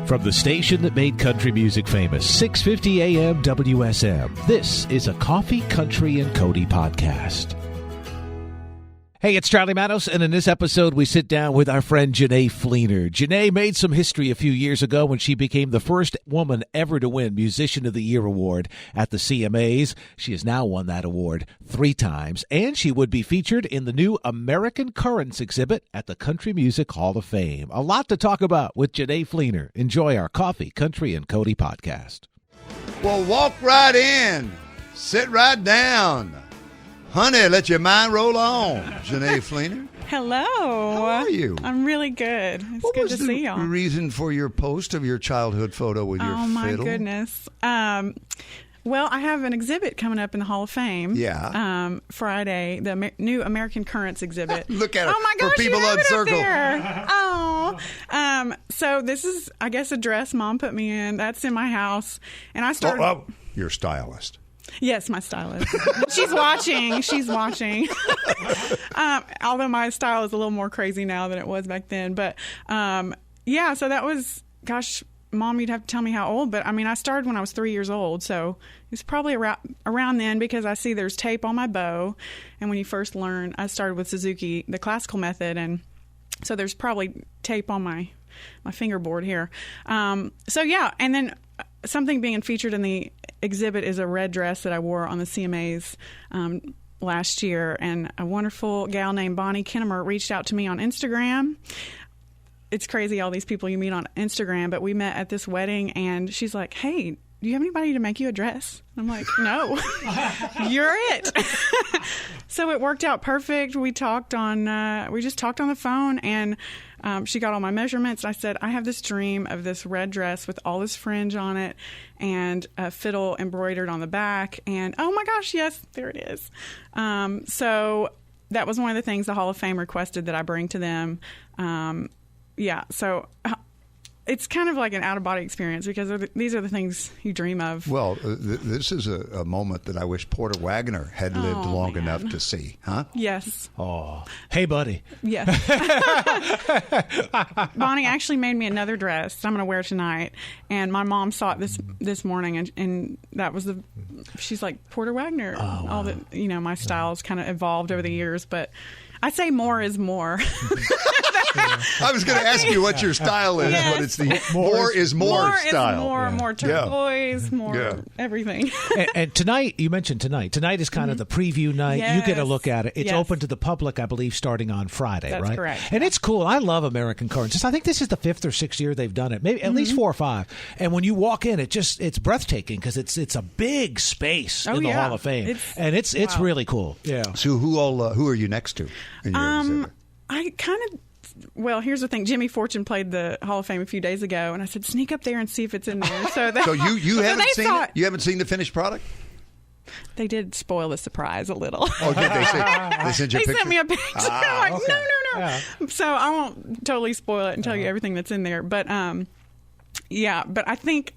From the station that made country music famous, 650 AM WSM, this is a Coffee, Country, and Cody podcast. Hey, it's Charlie Manos, and in this episode, we sit down with our friend Jenee Fleenor. Jenee made some history a few years ago when she became the first woman ever to win Musician of the Year award at the CMAs. She has now won that award 3 times, and she would be featured in the new American Currents exhibit at the Country Music Hall of Fame. A lot to talk about with Jenee Fleenor. Enjoy our Coffee, Country, and Cody podcast. Well, walk right in. Sit right down. Honey, let your mind roll on. Jenee Fleenor. Hello. How are you? I'm really good. It's what good was to see y'all. the reason for your post of your childhood photo with your fiddle? Oh, my goodness. Well, I have an exhibit coming up in the Hall of Fame. Yeah. Friday, the new American Currents exhibit. Look at it. Oh, my gosh, for people you have on it Circle. Up there. Oh. So this is, I guess, a dress Mom put me in. That's in my house. And I started... Oh, your stylist. Yes, my stylist. She's watching. Although my style is a little more crazy now than it was back then. But, yeah, so that was, gosh, Mom, you'd have to tell me how old. But, I mean, I started when I was 3 years old. So it's probably around then because I see there's tape on my bow. And when you first learn, I started with Suzuki, the classical method. And so there's probably tape on my fingerboard here. So, yeah, and then something being featured in the exhibit is a red dress that I wore on the CMAs last year, and a wonderful gal named Bonnie Kinnemer reached out to me on Instagram. It's crazy, all these people you meet on Instagram, but we met at this wedding, and she's like, hey, do you have anybody to make you a dress? I'm like, no, you're it. So it worked out perfect. We just talked on the phone, and she got all my measurements. I said, I have this dream of this red dress with all this fringe on it and a fiddle embroidered on the back. And oh my gosh, yes, there it is. So that was one of the things the Hall of Fame requested that I bring to them. Yeah, so it's kind of like an out-of-body experience because these are the things you dream of. Well, this is a moment that I wish Porter Wagoner had lived long enough to see, huh? Yes. Oh, hey, buddy. Yes. Bonnie actually made me another dress I'm going to wear tonight, and my mom saw it this morning, and that was she's like, Porter Wagoner. Oh, wow. All the, my styles kind of evolved over the years, but I say more is more. I was going to ask you what your style is, yes. but it's the more is more style. More turquoise, more everything. And tonight, you mentioned tonight. Tonight is kind of the preview night. Yes. You get a look at it. It's Yes. open to the public, I believe, starting on Friday, That's right? correct. And it's cool. I love American Currents. I think this is the 5th or 6th year they've done it, maybe at least 4 or 5. And when you walk in, it's breathtaking because it's a big space in the Hall of Fame, it's really cool. Yeah. So who are you next to in your exhibit? I kind of. Well, here's the thing. Jimmy Fortune played the Hall of Fame a few days ago, and I said, sneak up there and see if it's in there. So you haven't seen it? You haven't seen the finished product? They did spoil the surprise a little. Oh, did they sent you a picture? They sent me a picture. I'm like, okay. no. Yeah. So I won't totally spoil it and tell you everything that's in there. But, but I think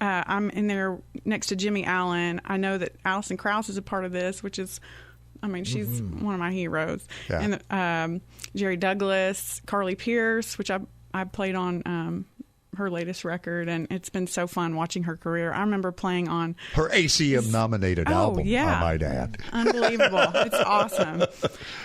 I'm in there next to Jimmy Allen. I know that Alison Krauss is a part of this, which is... she's one of my heroes. Yeah. And Jerry Douglas, Carly Pierce, which I played on her latest record, and it's been so fun watching her career. I remember playing on her ACM-nominated album, I might add. Unbelievable. It's awesome.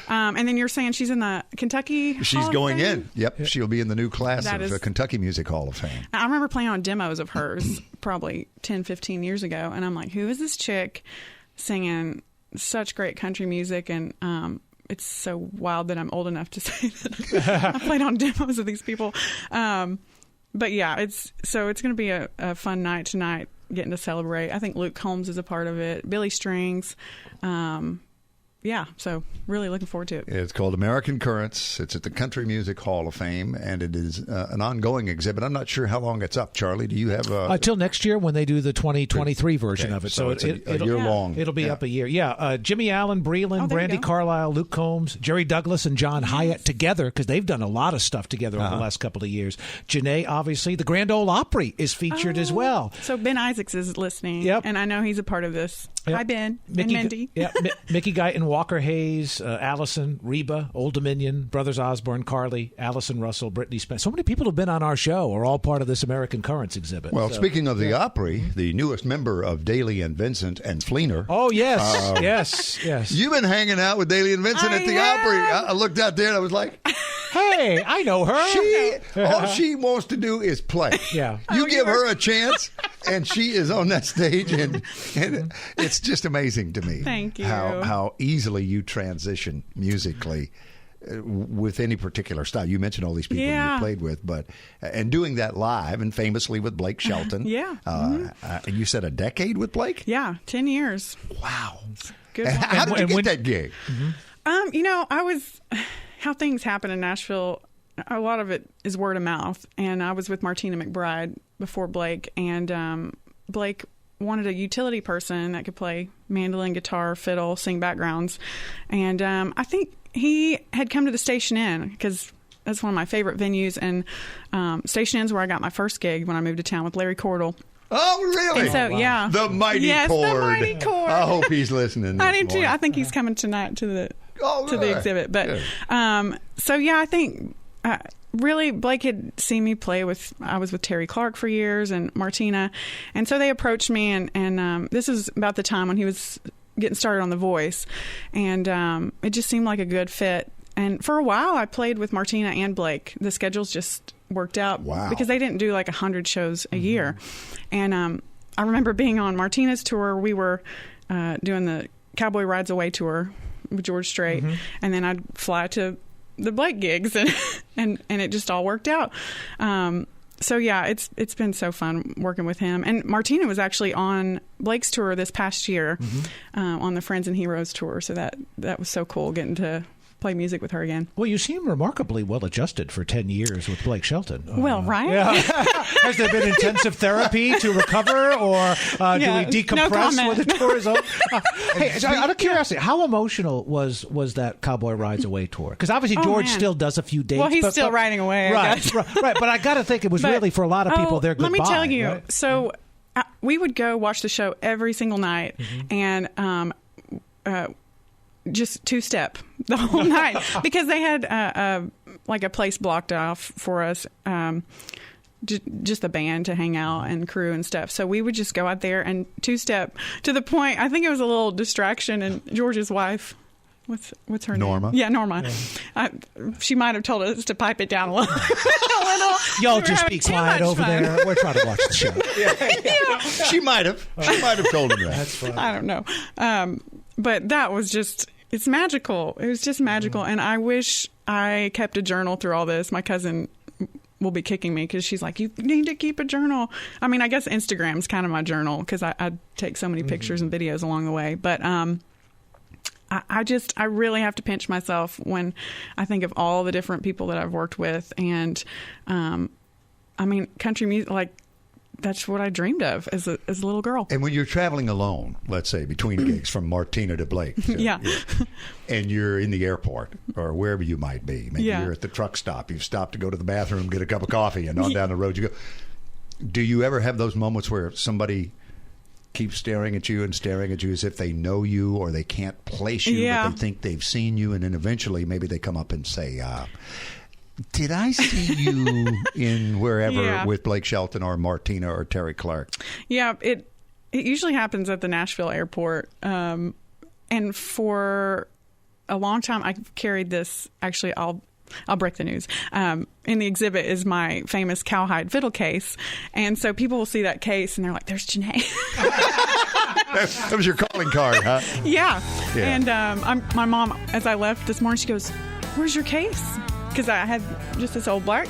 And then you're saying she's in the Kentucky She's Hall going of Fame? in. Yep, she'll be in the new class of the Kentucky Music Hall of Fame. I remember playing on demos of hers probably 10, 15 years ago, and I'm like, who is this chick singing such great country music? And it's so wild that I'm old enough to say that I played on demos of these people. But yeah, it's going to be a fun night tonight, getting to celebrate. I think Luke Combs is a part of it. Billy Strings. So really looking forward to it. It's called American Currents. It's at the Country Music Hall of Fame, and it is an ongoing exhibit. I'm not sure how long it's up. Charlie, do you have till next year when they do the 2023 version of it. So it's a year long. It'll be up a year. Yeah. Jimmy Allen, Breland, Brandy Carlisle, Luke Combs, Jerry Douglas, and John Hyatt together, because they've done a lot of stuff together over the last couple of years. Jenee, obviously, the Grand Ole Opry is featured as well. So Ben Isaacs is listening, and I know he's a part of this. Yep. Hi, Ben Mickey, and Mindy. Yeah, Mickey Guyton, Walker Hayes, Allison, Reba, Old Dominion, Brothers Osborne, Carly, Allison Russell, Brittany Spence. So many people have been on our show are all part of this American Currents exhibit. Well, speaking of the Opry, the newest member of Daly and Vincent and Fleenor. Oh, yes. Yes. You've been hanging out with Daly and Vincent at the Opry. I looked out there and I was like, hey, I know her. all she wants to do is play. Yeah. You give her a chance, and she is on that stage, and it's just amazing to me. Thank you. How easily you transition musically with any particular style. You mentioned all these people you played with, and doing that live and famously with Blake Shelton. And you said a decade with Blake? Yeah, 10 years. Wow. Good. How did you get that gig? How things happen in Nashville, a lot of it is word of mouth. And I was with Martina McBride before Blake, and Blake wanted a utility person that could play mandolin, guitar, fiddle, sing backgrounds. And I think he had come to the Station Inn because that's one of my favorite venues. And Station Inn's where I got my first gig when I moved to town with Larry Cordell. Oh, really? And so, yeah. The Mighty Chord. The Mighty Chord. I hope he's listening. I do too. I think he's coming tonight to the exhibit. But I think really Blake had seen me play I was with Terry Clark for years and Martina, and so they approached me, and this was about the time when he was getting started on The Voice, and it just seemed like a good fit. And for a while, I played with Martina and Blake. The schedules just worked out because they didn't do like 100 shows a year. And I remember being on Martina's tour. We were doing the Cowboy Rides Away tour with George Strait, and then I'd fly to the Blake gigs, and it just all worked out. It's been so fun working with him. And Martina was actually on Blake's tour this past year, on the Friends and Heroes tour. So that was so cool getting to play music with her again. Well, you seem remarkably well adjusted for 10 years with Blake Shelton. Right? Yeah. Has there been intensive therapy to recover, or do we decompress when the tour is over? Hey, out of curiosity, how emotional was that Cowboy Rides Away tour? Because obviously George still does a few dates. Well, he's still riding away. Right. But I got to think it was really for a lot of people their goodbye. Let me tell you. Right? So we would go watch the show every single night, and just two-step the whole night because they had a place blocked off for us, just the band to hang out and crew and stuff. So we would just go out there and two-step to the point. I think it was a little distraction, and George's wife, what's her Norma? name? Yeah, Norma. Yeah. She might have told us to pipe it down a little. Y'all just be quiet over there. We're trying to watch the show. She might have. She might have told him that. That's funny. I don't know. But that was just, it's magical. It was just magical. And I wish I kept a journal through all this. My cousin will be kicking me because she's like, you need to keep a journal. I mean, I guess Instagram's kind of my journal because I take so many pictures and videos along the way. But I really have to pinch myself when I think of all the different people that I've worked with. And I mean, country music, like, that's what I dreamed of as a little girl. And when you're traveling alone, let's say between gigs from Martina to Blake, and you're in the airport or wherever you might be, maybe you're at the truck stop, you've stopped to go to the bathroom, get a cup of coffee, and on down the road you go. Do you ever have those moments where somebody keeps staring at you as if they know you or they can't place you, but they think they've seen you, and then eventually maybe they come up and say, did I see you in wherever with Blake Shelton or Martina or Terry Clark? Yeah, it usually happens at the Nashville airport. And for a long time, I've carried this. Actually, I'll break the news. In the exhibit is my famous cowhide fiddle case. And so people will see that case and they're like, there's Jenee. That was your calling card, huh? Yeah. And my mom, as I left this morning, she goes, where's your case? Because I had just this old black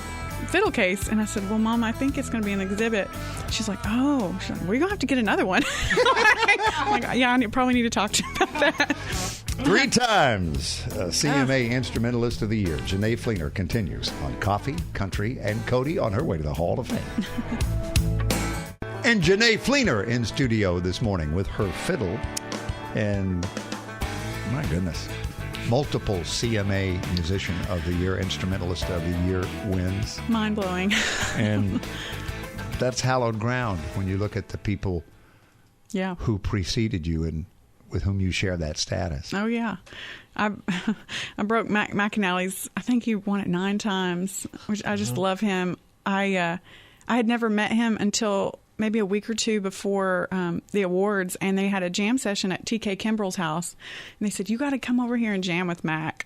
fiddle case. And I said, well, Mom, I think it's going to be an exhibit. She's like, oh, we're going to have to get another one. I'm like, yeah, I probably need to talk to you about that. 3 times CMA Instrumentalist of the Year. Jenee Fleenor continues on Coffee, Country, and Cody on her way to the Hall of Fame. And Jenee Fleenor in studio this morning with her fiddle. And my goodness, multiple CMA Musician of the Year, Instrumentalist of the Year wins. Mind-blowing. And that's hallowed ground when you look at the people who preceded you and with whom you share that status. Oh, yeah. I broke Mac McAnally's, I think he won it 9 times, which I just love him. I had never met him until maybe a week or two before the awards, and they had a jam session at TK Kimbrell's house, and they said, you got to come over here and jam with Mac.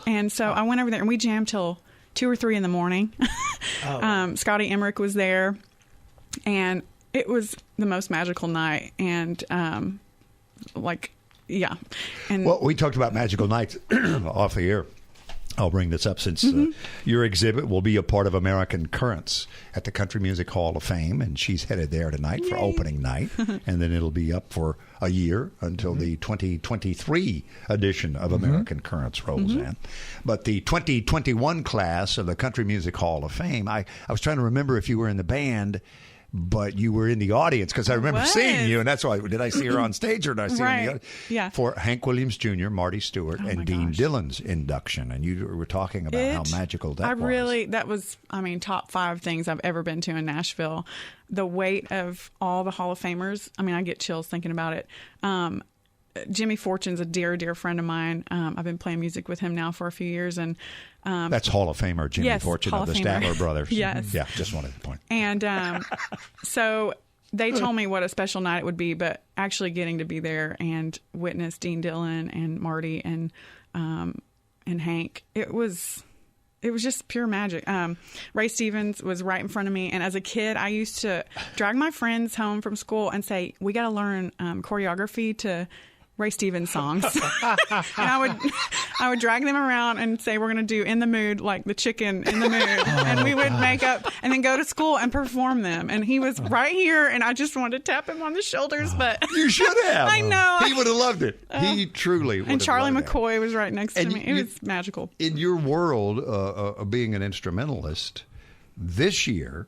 And so I went over there, and we jammed till 2 or 3 in the morning. Scotty Emmerich was there, and it was the most magical night. And yeah. And well, we talked about magical nights off the air. I'll bring this up since your exhibit will be a part of American Currents at the Country Music Hall of Fame, and she's headed there tonight for opening night, and then it'll be up for a year until the 2023 edition of American Currents rolls in. But the 2021 class of the Country Music Hall of Fame, I was trying to remember if you were in the band, but you were in the audience because I remember seeing you, and that's why. Did I see her on stage or did I see her in the audience? Yeah. For Hank Williams Jr., Marty Stewart, and Dean Dillon's induction. And you were talking about how magical that was. That was, top 5 things I've ever been to in Nashville. The weight of all the Hall of Famers. I get chills thinking about it. Jimmy Fortune's a dear, dear friend of mine. I've been playing music with him now for a few years. And that's Hall of Famer Jimmy Fortune of the Statler Brothers. Yes. Yeah, just wanted to point. And so they told me what a special night it would be, but actually getting to be there and witness Dean Dillon and Marty and Hank, it was just pure magic. Ray Stevens was right in front of me, and as a kid, I used to drag my friends home from school and say, "We got to learn choreography to Ray Stevens songs." And I would drag them around and say, we're going to do In the Mood, like the chicken in the mood. And we would make up and then go to school and perform them. And he was right here, and I just wanted to tap him on the shoulders. But you should have. I know. He would have loved it. He truly would have. And Charlie loved McCoy it. was right next to me. It was magical. In your world of being an instrumentalist, this year,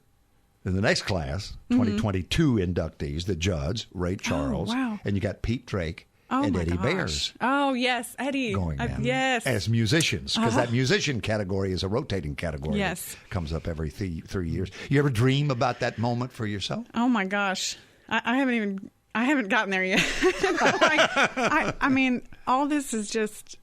in the next class, 2022 inductees, the Judds, Ray Charles, and you got Pete Drake. And Eddie Bears. Oh, yes, Eddie. Going in. Yes. As musicians, because that musician category is a rotating category. Yes. That comes up every 3 years. You ever dream about that moment for yourself? Oh, my gosh. I haven't gotten there yet. All this is just,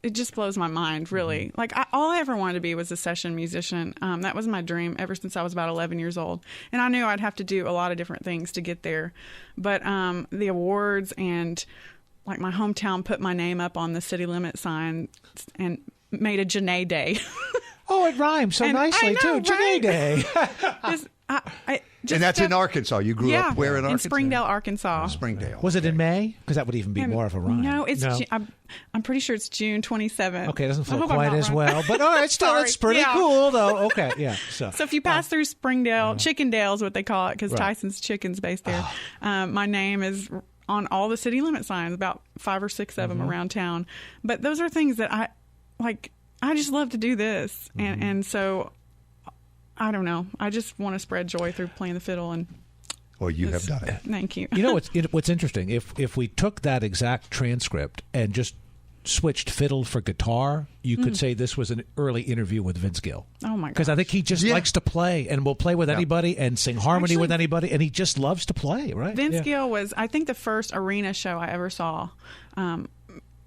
it just blows my mind, really. All I ever wanted to be was a session musician. That was my dream ever since I was about 11 years old. And I knew I'd have to do a lot of different things to get there. But the awards and, my hometown put my name up on the city limit sign and made a Jenee Day. Oh, it rhymes so nicely, too. Jenee Day. And that's in Arkansas. You grew up where in Arkansas? In Springdale, Arkansas. Springdale. Was it in May? Because that would even be more of a rhyme. No, I'm pretty sure it's June 27th. Okay, it doesn't flow quite as well. But all right, still, it's pretty cool, though. Okay, yeah. So if you pass through Springdale, Chickendale is what they call it, because Tyson's Chicken's based there. My name is on all the city limit signs, about 5 or 6 of them around town. But those are things that I just love to do this. And so, I don't know. I just want to spread joy through playing the fiddle. And well, you have done it. Thank you. You know what's interesting? If we took that exact transcript and just switched fiddle for guitar, you could say this was an early interview with Vince Gill. Oh, my God. Because I think he just likes to play and will play with anybody and sing harmony with anybody, and he just loves to play, right? Vince Gill was, I think, the first arena show I ever saw.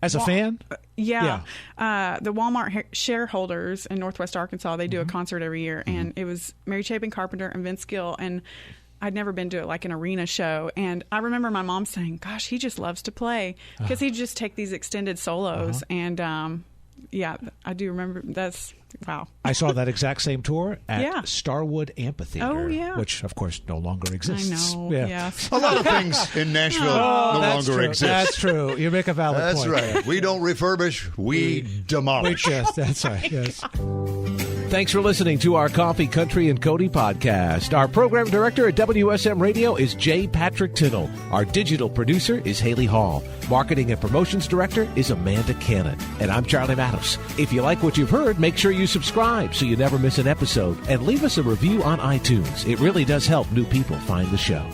As a fan? Yeah. The Walmart shareholders in Northwest Arkansas, they do a concert every year, and it was Mary Chapin Carpenter and Vince Gill, and I'd never been to an arena show. And I remember my mom saying, gosh, he just loves to play, because he'd just take these extended solos. And I do remember. That's wow. I saw that exact same tour at Starwood Amphitheater, which of course no longer exists. I know. Yeah. A lot of things in Nashville no longer exist. That's true. You make a valid point. That's right. We don't refurbish, we demolish. That's right. Yes. Thanks for listening to our Coffee, Country, and Cody podcast. Our program director at WSM Radio is J. Patrick Tittle. Our digital producer is Haley Hall. Marketing and promotions director is Amanda Cannon. And I'm Charlie Matos. If you like what you've heard, make sure you subscribe so you never miss an episode. And leave us a review on iTunes. It really does help new people find the show.